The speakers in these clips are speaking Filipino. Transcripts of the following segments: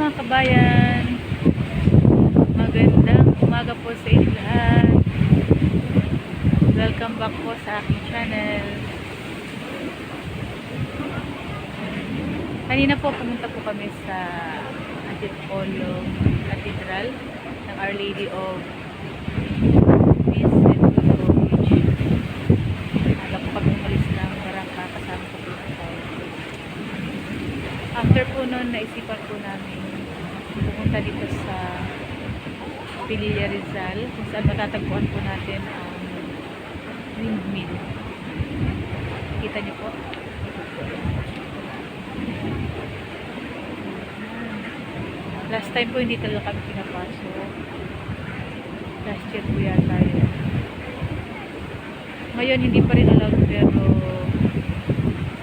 mga kabayan, magandang umaga po sa inyo lahat. Welcome back po sa aking channel. Kanina po pumunta po kami sa Antipolo Cathedral ng Our Lady of Peace and Good Beach. Aga po kami umalis ng Barangka kasama ko po ng tao. After po nun, naisipan po namin pumunta dito sa Pililla Rizal kung saan matatagpuan po natin ang windmill. Kita niyo po. Last time po hindi talaga kami pinapasok. Last year po yata yun. Ngayon hindi pa rin allowed pero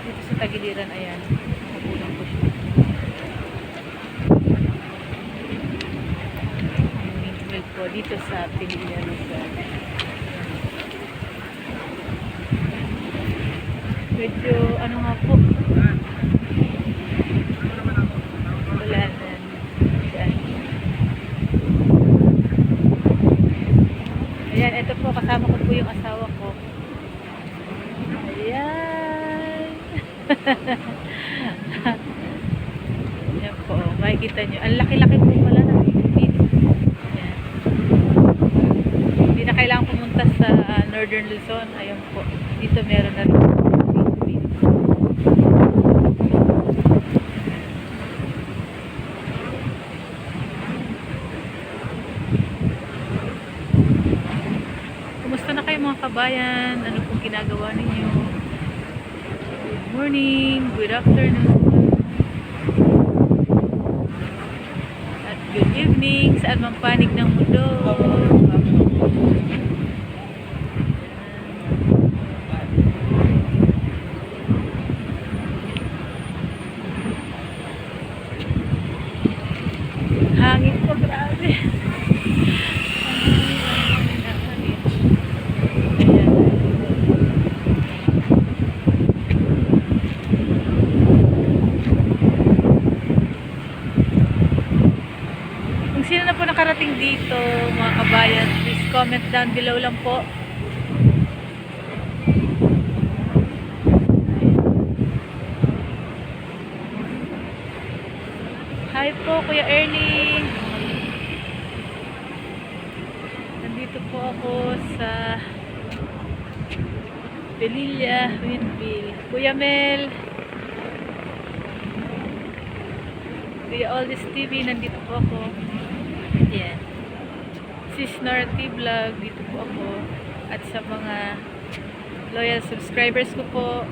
dito sa tagiliran, ayan, mapulang po siya. Ang windmill po dito sa Pililla Rizal. Medyo ano nga po, ulanan. Ayan, ito po, kasama ko po yung asawa ko. Ayan. Ayan po, makikita nyo. Ang laki-laki po pala ng windmill. Ayan. Hindi na kailangan pumunta sa Northern Luzon. Ayan po, dito meron na rin windmill. Kumusta na kayo mga kabayan? Ano pong ginagawa ninyo? Good morning, good afternoon, at good evening sa anumang panig ng mundo. Hangin po, grabe. Kung sino na po nakarating dito, mga kabayan, please comment down below lang po. Hi po, Kuya Ernie. Nandito po ako sa Pililla Windmill. Kuya Mel, Kuya Aldis TV, nandito po ako. Ayan. Sis Norty Vlog, dito po ako. At sa mga loyal subscribers ko po.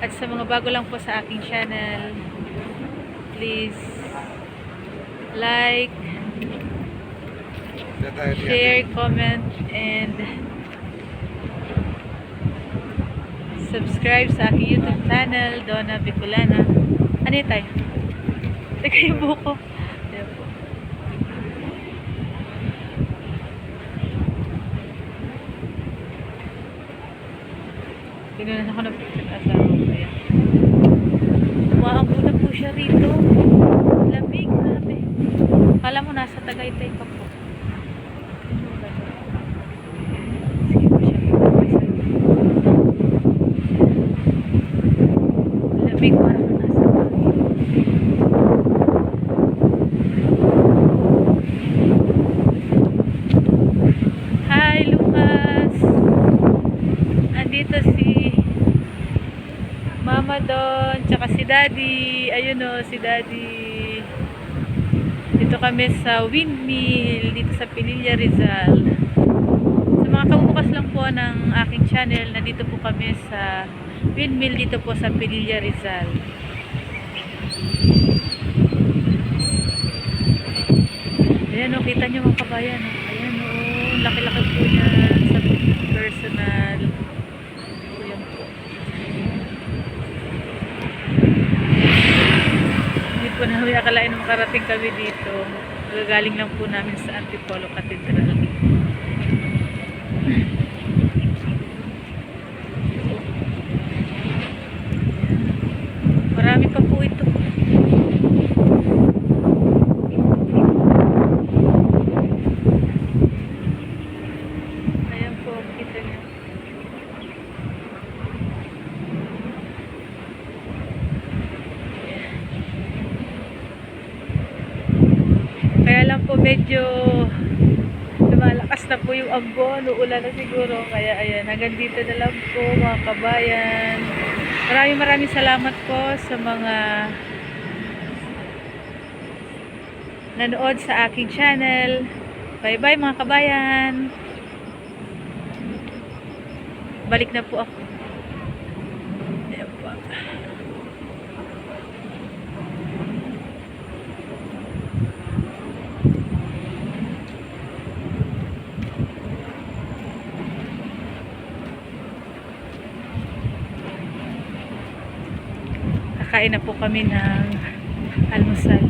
At sa mga bago lang po sa aking channel, please like, share, comment, and subscribe sa aking YouTube channel, Donna Bicolana. Ano yun tayo? Teka yung buko. Ayan po. Tinunan ako ng asawa ko. Ayan. Umaambo na po siya rito. Lamig, grabe. Kala mo nasa Tagaytay pa po. Sige po siya. Lamig, parang nasa Tagaytay. Hi, Lucas. Andito si Mama doon, tsaka si Daddy. Ayun o, si Daddy. Dito kami sa windmill, dito sa Pililla Rizal. Sa mga kabubukas lang po ng aking channel, nandito po kami sa windmill, dito po sa Pililla Rizal. Ayan o, kita nyo mga kabayan. Ayan o, laki-laki po niya sa personal. Ayan po. Hindi po namin akalain na makarating kami dito. Magagaling lang po namin sa Antipolo Cathedral. pa po ito. Ayan po, kita niyo. Kaya lang po medyo lumalakas na po yung ambon, uulan na siguro. Kaya ayan, hanggang dito na lang po mga kabayan. Maraming salamat po sa mga nanood sa aking channel. Bye bye mga kabayan. Balik na po ako. Ayan po. Kakain na po kami ng almusal.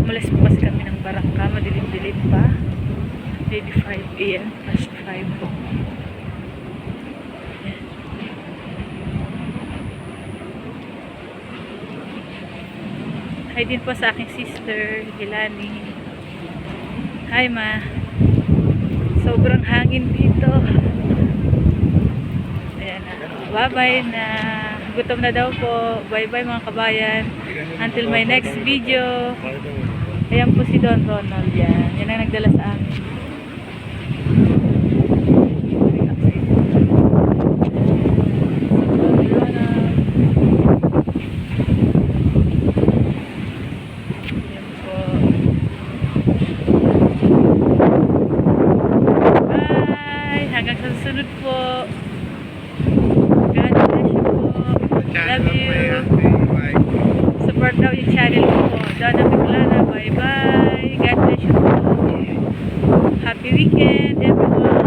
Umalis po kasi kami ng barangka. Madilim-dilim pa. Maybe 5 a.m. Past 5 po. Ayan. Hi din po sa aking sister, Hilani. Hi ma. Sobrang hangin dito. Ayan na. Bye-bye na. Gutom na daw po. Bye-bye mga kabayan. Until my next video. Ayan po si Don Ronald. Yan. Yan ang nagdala sa amin. Ayan po. Bye! Hanggang sa susunod po. God bless you po. Love you. Support daw yung channel ko po. Donna Bicolana. Bye bye. God bless you po. Happy weekend everyone.